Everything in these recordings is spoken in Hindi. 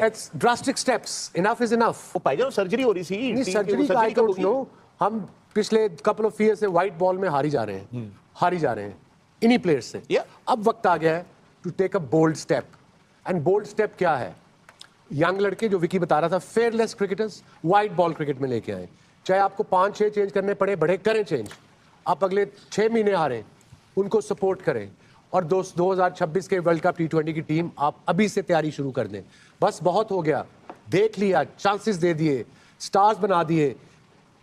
It's drastic steps. Enough is enough. वो भाईजान सर्जरी हो रही थी। नहीं सर्जरी का I don't know. हम पिछले couple of years से व्हाइट बॉल में हारी जा रहे हैं इन्हीं प्लेयर्स से। अब वक्त आ गया है to take a bold step, and bold step क्या है? यंग लड़के जो विकी बता रहा था, fearless cricketers white ball cricket में लेके आए। चाहे आपको 5-6 चेंज करने पड़े, बड़े करें चेंज। आप अगले 6 महीने हारें, उनको सपोर्ट करें, और 2026 के वर्ल्ड कप T20 की टीम आप अभी से तैयारी शुरू कर दें। बस बहुत हो गया, देख लिया, चांसेस दे दिए, स्टार्स बना दिए।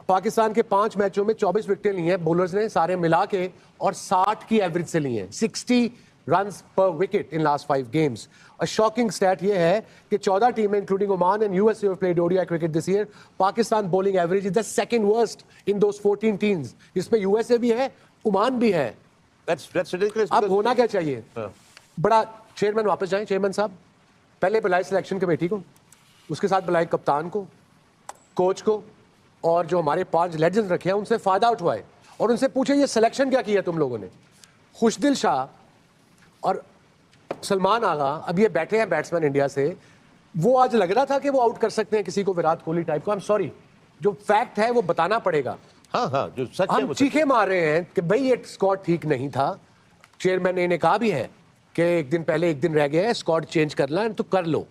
पाकिस्तान के 5 मैचों में 24 विकेटें ली हैं बॉलर्स ने सारे मिला के, और 60 की एवरेज से ली हैं, 60 runs per wicket in last 5 games. A shocking stat ये है कि 14 टीमें including Oman and USA have played ODI cricket this year. Pakistan bowling average is the second worst in those 14 teams. इसमें USA भी है, ओमान भी है। That's ridiculous. अब होना क्या चाहिए? बड़ा चेयरमैन वापस जाएं, चेयरमैन साहब पहले बुलाए सिलेक्शन कमेटी को, उसके साथ बुलाए कप्तान को, कोच को, और जो हमारे 5 लेजेंड्स रखे हैं उनसे फायदा उठवाए और उनसे पूछे ये सिलेक्शन क्या किया तुम लोगों ने। खुशदिल शाह और सलमान आगा अब ये बैठे हैं बैट्समैन इंडिया से, वो आज लग रहा था कि वो आउट कर सकते हैं किसी को, विराट कोहली टाइप को। आई एम सॉरी, जो फैक्ट है वो बताना पड़ेगा। हाँ, जो सच है हम चीखे मार रहे हैं कि भाई ये स्क्वाड ठीक नहीं था। चेयरमैन ने कहा भी है कि एक दिन पहले, एक दिन रह गया है, स्क्वाड चेंज करना है तो कर लो।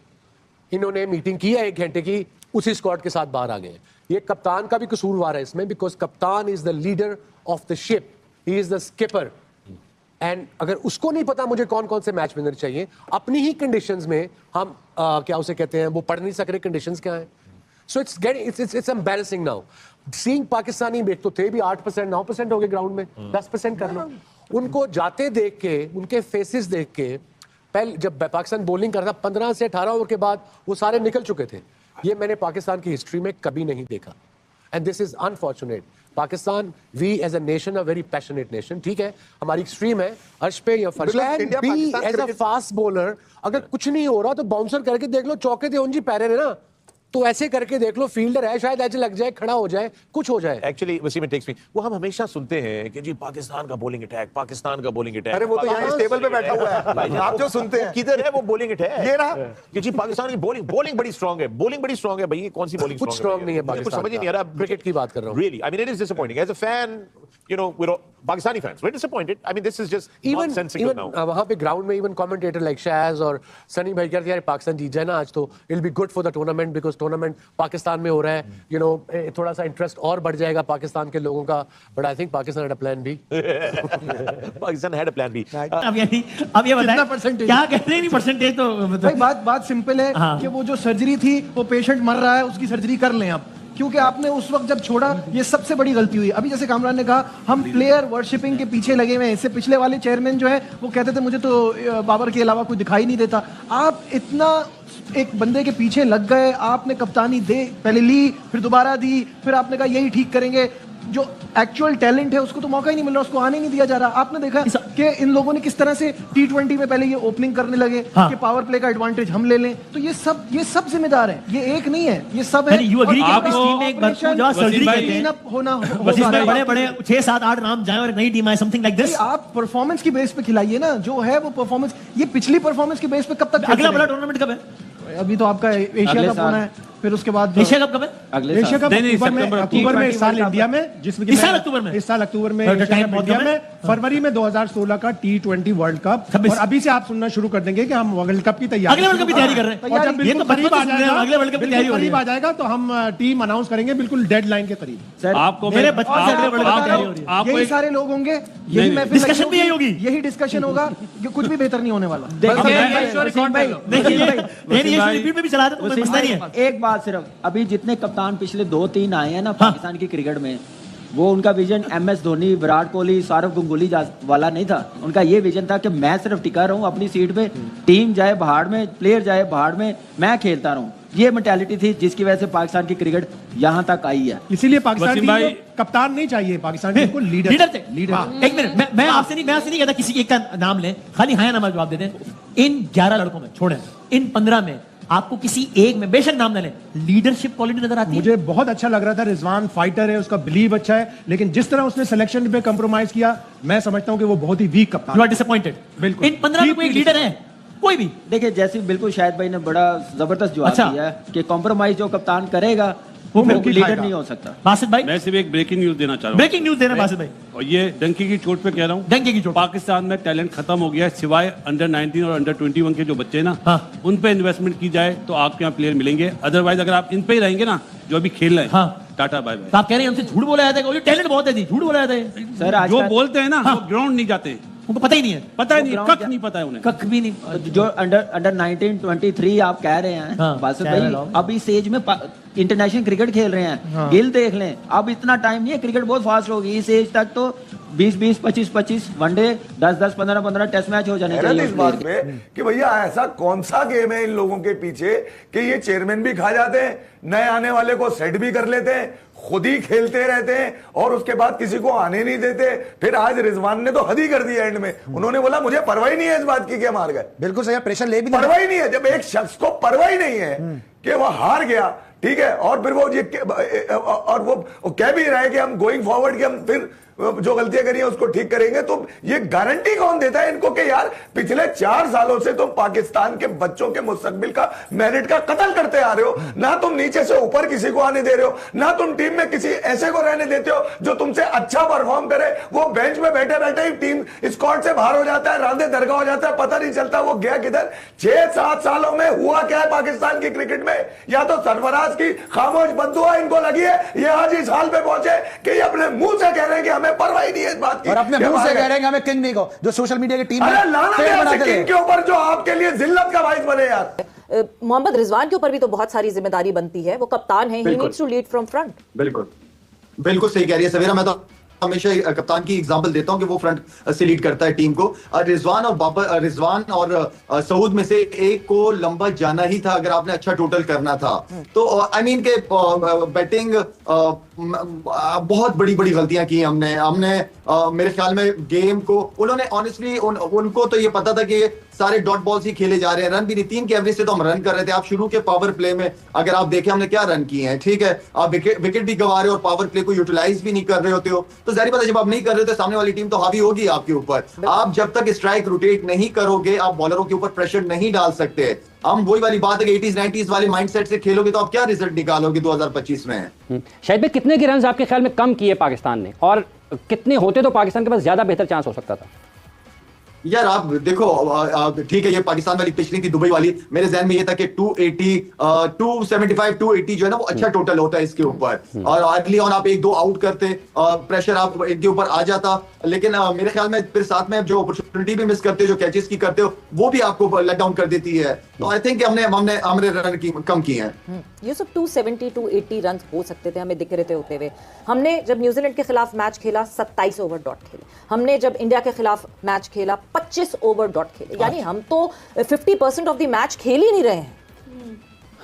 इन्होंने मीटिंग की है 1 घंटे की, उसी स्क्वाड के साथ बाहर आ गए। ये कप्तान का भी कसूरवार है इसमें, बिकॉज कप्तान is the leader of the ship, he is the skipper. And अगर उसको नहीं पता मुझे कौन कौन से मैच विनर चाहिए, अपनी ही कंडीशंस में हम क्या उसे कहते हैं, वो पढ़ नहीं सक रहे कंडीशंस क्या है। So it's embarrassing now seeing Pakistani. एक तो थे भी 8%, 9% हो गए ग्राउंड में, 10% कर लो। उनको जाते देख के, उनके फेसेस देख के, पहले जब पाकिस्तान बॉलिंग करता 15 से 18 ओवर के बाद वो सारे निकल चुके थे। ये मैंने पाकिस्तान की हिस्ट्री में कभी नहीं देखा, and this is unfortunate. Pakistan, we as a nation, a very passionate nation, ठीक है, हमारी एक्सट्रीम है, अर्श पे या फर्श be as a fast bowler. अगर कुछ नहीं हो रहा तो बाउंसर करके देख लो, चौके थे उनजी पैरे ने ना, तो ऐसे करके देख लो, फील्डर है, शायद ऐसे लग जाए, खड़ा हो जाए, कुछ हो जाए। एक्चुअली वसीम टेक्स मी, वो हम हमेशा सुनते हैं कि जी पाकिस्तान का बॉलिंग अटैक, पाकिस्तान का बॉलिंग अटैक। अरे वो तो यहाँ इस टेबल पे बैठा हुआ है, आप जो सुनते हैं किधर है वो बॉलिंग अटैक? ये रहा कि जी पाकिस्तान की बॉलिंग बड़ी स्ट्रांग है, बॉलिंग बड़ी स्ट्रांग है। भाई ये कौन सी बॉलिंग कुछ स्ट्रांग नहीं है पाकिस्तान, कुछ समझ ही नहीं आ रहा। क्रिकेट की बात कर रहा हूं। Really, I mean it is disappointing as a fan, you know, we're Pakistani fans, we're disappointed. I mean, this is just nonsensical now. वहाँ पे ग्राउंड में इवन कमेंटेटर लाइक शाज और सनी भाई कहते हैं यार पाकिस्तान जीत जाए ना आज तो it be good for the tournament, because tournament Pakistan में हो रहा है, यू नो, थोड़ा सा इंटरेस्ट और बढ़ जाएगा पाकिस्तान के लोगों का। But I think Pakistan had a plan B. Pakistan had a plan B. अब ये बताएं क्या कहते हैं? नहीं परसेंटेज तो भाई बात सिंपल है कि वो जो सर्जरी थी, वो पेशेंट मर रहा है, उसकी सर्जरी कर लें आप, क्योंकि आपने उस वक्त जब छोड़ा, ये सबसे बड़ी गलती हुई। अभी जैसे कामरान ने कहा, हम प्लेयर वर्शिपिंग के पीछे लगे हुए हैं। इससे पिछले वाले चेयरमैन जो है वो कहते थे मुझे तो बाबर के अलावा कोई दिखाई नहीं देता। आप इतना एक बंदे के पीछे लग गए, आपने कप्तानी पहले ली, फिर दोबारा दी, फिर आपने कहा यही ठीक करेंगे। जो एक्चुअल टैलेंट है उसको तो मौका ही नहीं मिल रहा, उसको आने नहीं दिया जा रहा। आपने देखा कि इन लोगों ने किस तरह से T20 में पहले ये ओपनिंग करने लगे कि पावर प्ले का एडवांटेज हम ले लें। तो ये सब जिम्मेदार हैं, ये एक नहीं है, ये सब है। बड़े 6, 7, 8 नाम जाए और नई टीम आए, समथिंग लाइक दिस। आप परफॉर्मेंस की बेस पे खिलाइए ना, जो है वो परफॉर्मेंस। ये पिछली परफॉर्मेंस की बेस पे कब तक? अगला बड़ा टूर्नामेंट कब है? अभी तो आपका एशिया कप होना है, फिर उसके बाद एशिया कप कब है? एशिया कप अक्टूबर में इस साल इंडिया में, जिसमें इस साल अक्टूबर में इंडिया में, फरवरी में 2016 का T20 वर्ल्ड कप। और अभी से आप सुनना शुरू कर देंगे कि हम वर्ल्ड कप की तैयारी, अगले वर्ल्ड कप की तैयारी कर रहे हैं। और जब ये तो करीब आ जाएगा, अगले वर्ल्ड कप की तैयारी करीब आ जाएगा तो हम टीम अनाउंस करेंगे बिल्कुल डेडलाइन के करीब। आपको मेरे बचपन से अगले वर्ल्ड कप की तैयारी हो रही है। यही सारे लोग होंगे, यही महफिल डिस्कशन भी यही होगी, यही डिस्कशन होगा, कुछ भी बेहतर नहीं होने वाला। एक बात सिर्फ, अभी जितने कप्तान पिछले 2-3 आए हैं ना पाकिस्तान की क्रिकेट में, वो उनका विजन MS धोनी, विराट कोहली, सौरव गंगुली वाला नहीं था। उनका ये विजन था कि मैं सिर्फ टिका रहूं अपनी सीट पे, टीम जाए भाड़ में, प्लेयर जाए भाड़ में, मैं खेलता रहूं। ये मेंटालिटी थी जिसकी वजह से पाकिस्तान की क्रिकेट यहाँ तक आई है। इसीलिए पाकिस्तान टीम को कप्तान नहीं चाहिए, पाकिस्तान टीम को लीडर। एक मिनट, मैं आपसे नहीं कहता किसी एक का नाम लें, खाली हाँ या ना जवाब दे दें। इन 11 लड़कों में छोड़ें, इन 15 में आपको किसी एक में, बेशक नाम न लें, लीडरशिप क्वालिटी नजर आती है? मुझे बहुत अच्छा लग रहा था, रिजवान फाइटर है, उसका बिलीव अच्छा है, लेकिन जिस तरह उसने सिलेक्शन पे कंप्रोमाइज किया, मैं समझता हूं कि वो बहुत ही वीक कप्तान। You are disappointed. बिल्कुल। इन 15 में कोई लीडर है? कोई भी। देखिए जैसे बिल्कुल शाहिद भाई ने बड़ा जबरदस्त जवाब अच्छा। दिया है कि कॉम्प्रोमाइज जो कप्तान करेगा वो वो फिर लीडर खाएगा। नहीं हो सकता। बासित भाई, मैं सिर्फ एक ब्रेकिंग न्यूज देना चाह रहा हूँ। ब्रेकिंग न्यूज दे रहे हैं बासित भाई। और ये डंकी की चोट पे कह रहा हूँ, डंकी की चोट। पाकिस्तान में टैलेंट खत्म हो गया है, सिवाय अंडर 19 और अंडर 21 के जो बच्चे हैं ना, हाँ। उन पे इन्वेस्टमेंट की जाए तो आपके यहाँ प्लेयर मिलेंगे। अदरवाइज अगर आप इन पे ही रहेंगे ना, जो अभी खेल रहे हैं, हाँ। Tata bye bye. तो आप कह रहे हैं हमसे झूठ बोला जाता है, टैलेंट बहुत है जी, झूठ बोला जाता है सर आज जो का- बोलते हैं ना, हाँ। वो ग्राउंड नहीं जाते, उनको पता ही नहीं है, पता ही नहीं, ground कख जा- नहीं पता है उन्हें। कख भी नहीं। जो अंडर 19 23 आप कह रहे हैं हाँ, बासित कह रहे भाई लोग। अब इस एज में इंटरनेशनल क्रिकेट खेल रहे हैं। गिल देख लें, अब इतना टाइम नहीं है, क्रिकेट बहुत फास्ट होगी इस एज तक तो 20 25 वनडे 10 15 टेस्ट मैच हो जाने हैरत चाहिए इस उस बात player के। में कि भैया ऐसा कौन सा गेम है इन लोगों के पीछे कि ये चेयरमैन भी खा जाते हैं, नए आने वाले को सेट भी कर लेते हैं, खुद ही खेलते रहते हैं और उसके बाद किसी को आने नहीं देते। फिर आज रिजवान ने तो हद ही कर दी एंड में, उन्होंने बोला मुझे परवाह ही नहीं है इस बात की कि हम हार गए। बिल्कुल सही, प्रेशर ले भी नहीं परवाह ही नहीं है, जब एक शख्स को परवाह ही नहीं है कि वो हार गया, ठीक है, और फिर वो ये और वो कह भी रहा है कि हम गोइंग फॉरवर्ड कि हम फिर जो गलतियां करी हैं उसको ठीक करेंगे, तो ये गारंटी कौन देता है इनको कि यार पिछले 4 सालों से तुम पाकिस्तान के बच्चों के मुस्तकबिल का मेरिट का कत्ल करते आ रहे हो, ना तुम नीचे से ऊपर किसी को आने दे रहे हो, ना तुम टीम में किसी ऐसे को रहने देते हो जो तुमसे अच्छा परफॉर्म करे, वो बेंच में बैठे बैठे ही टीम स्क्वाड से बाहर हो जाता है, रांदे दरगाह हो जाता है, पता नहीं चलता वो गया किधर। 6-7 सालों में हुआ क्या है पाकिस्तान की क्रिकेट में? या तो सरफराज की खामोश बद्दुआ इनको लगी है, ये आज इस हाल पे पहुंचे कि ये अपने मुंह से कह रहे हैं कि हमें परवाह ही नहीं है इस बात की, और अपने कि मुंह से हमारे- कह रहे हैं कि हमें किंग नहीं को, जो सोशल मीडिया की टीम में अरे लाना पेड़ है बनाते ऐसे रहे। किंग के ऊपर जो आपके लिए जिल्लत का बाइस बने यार। मोहम्मद रिजवान के ऊपर भी तो बहुत सारी जिम्मेदारी बनती है, वो कप्तान है, he needs to lead from front. बिल्कुल बिल्कुल सही कह रही है सवेरा। मैं तो हमेशा कप्तान की एग्जांपल देता हूं कि वो फ्रंट से लीड करता है टीम को। रिजवान और सऊद में से एक को लंबा जाना ही था अगर आपने अच्छा टोटल करना था तो। आई मीन के बैटिंग बहुत बड़ी बड़ी गलतियां की हमने मेरे ख्याल में गेम को उन्होंने ऑनेस्टली उनको तो ये पता था कि सारे डॉट बॉल्स ही खेले जा रहे हैं, रन भी नहीं, 3 के एवरेज से तो हम रन कर रहे थे। आप शुरू के पावर प्ले में अगर आप देखें हमने क्या रन किए हैं, ठीक है, आप विकेट भी गंवा रहे हो और पावर प्ले को यूटिलाइज भी नहीं कर रहे होते हो, तो जाहिर बात है जब आप नहीं कर रहे हो तो सामने वाली टीम तो हावी होगी आपके ऊपर। आप जब तक स्ट्राइक रोटेट नहीं करोगे आप बॉलरों के ऊपर प्रेशर नहीं डाल सकते। हम वही वाली बात है कि 80s 90s वाले माइंडसेट से खेलोगे तो आप क्या रिजल्ट निकालोगे 2025 में। शायद भाई कितने के रन आपके ख्याल में कम किए पाकिस्तान ने, और कितने होते तो पाकिस्तान के पास ज्यादा बेहतर चांस हो सकता था? यार आप देखो ठीक है, ये पाकिस्तान वाली पिछली थी दुबई वाली, मेरे जहन में ये था कि 280 275 280 जो है ना वो अच्छा टोटल होता है इसके ऊपर, और अर्ली ऑन आप 1-2 आउट करते प्रेशर आप इनके ऊपर आ जाता, लेकिन मेरे ख्याल में फिर साथ में जो अपॉर्चुनिटी भी मिस करते हो, जो कैचेस की करते हो वो भी आपको लेट डाउन कर देती है। तो आई थिंक हमने रन कम किए हैं। ये सब 270 280 रन हो सकते थे, हमें दिख रहे थे होते हुए। हमने जब न्यूजीलैंड के खिलाफ मैच खेला 27 ओवर डॉट खेले, हमने जब इंडिया के खिलाफ मैच खेला 25 ओवर डॉट खेले, यानी हम तो 50% ऑफ द मैच खेल ही नहीं रहे हैं।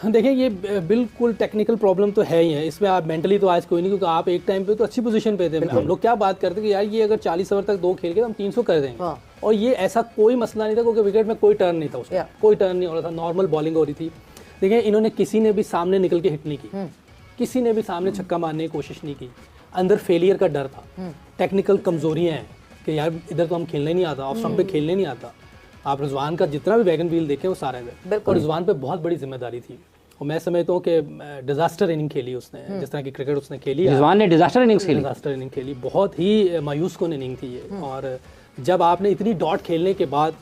देखिए ये बिल्कुल टेक्निकल प्रॉब्लम तो है ही है, इसमें आप मेंटली तो आज कोई नहीं, क्योंकि आप एक टाइम पे तो अच्छी पोजीशन पे थे। हम लोग क्या बात करते कि यार ये अगर 40 ओवर तक 2 खेल के तो हम 300 कर देंगे, और ये ऐसा कोई मसला नहीं था क्योंकि विकेट में कोई टर्न नहीं था, उसमें कोई टर्न नहीं हो रहा था, नॉर्मल बॉलिंग हो रही थी। देखिए इन्होंने किसी ने भी सामने निकल के हिट नहीं की, किसी ने भी सामने छक्का मारने की कोशिश नहीं की, अंदर फेलियर का डर था, टेक्निकल कमजोरियां हैं कि यार इधर तो हम खेलने नहीं आता, ऑफ स्टंप पे खेलने नहीं आता। आप रिजवान का जितना भी वैगन व्हील देखें वो सारे थे, और रिजवान पे बहुत बड़ी जिम्मेदारी थी, और मैं समझता हूँ कि डिजास्टर इनिंग खेली उसने, जिस तरह की क्रिकेट उसने खेली, रिजवान ने डिजास्टर इनिंग खेली, बहुत ही मायूस कौन इनिंग थी ये। और जब आपने इतनी डॉट खेलने के बाद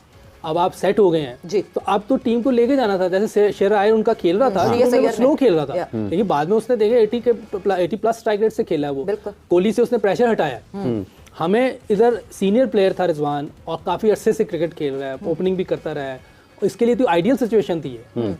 अब आप सेट हो गए हैं जी, तो अब तो टीम को लेके जाना था। जैसे शेर आयर उनका खेल रहा था, वो स्लो खेल रहा था, लेकिन बाद में उसने देखे 80 प्लस स्ट्राइक रेट से खेला है वो, कोहली से उसने प्रेशर हटाया। हमें इधर सीनियर प्लेयर था रिजवान और काफी अरसे से क्रिकेट खेल रहा है, ओपनिंग भी करता रहा है, इसके लिए तो आइडियल सिचुएशन थी ये।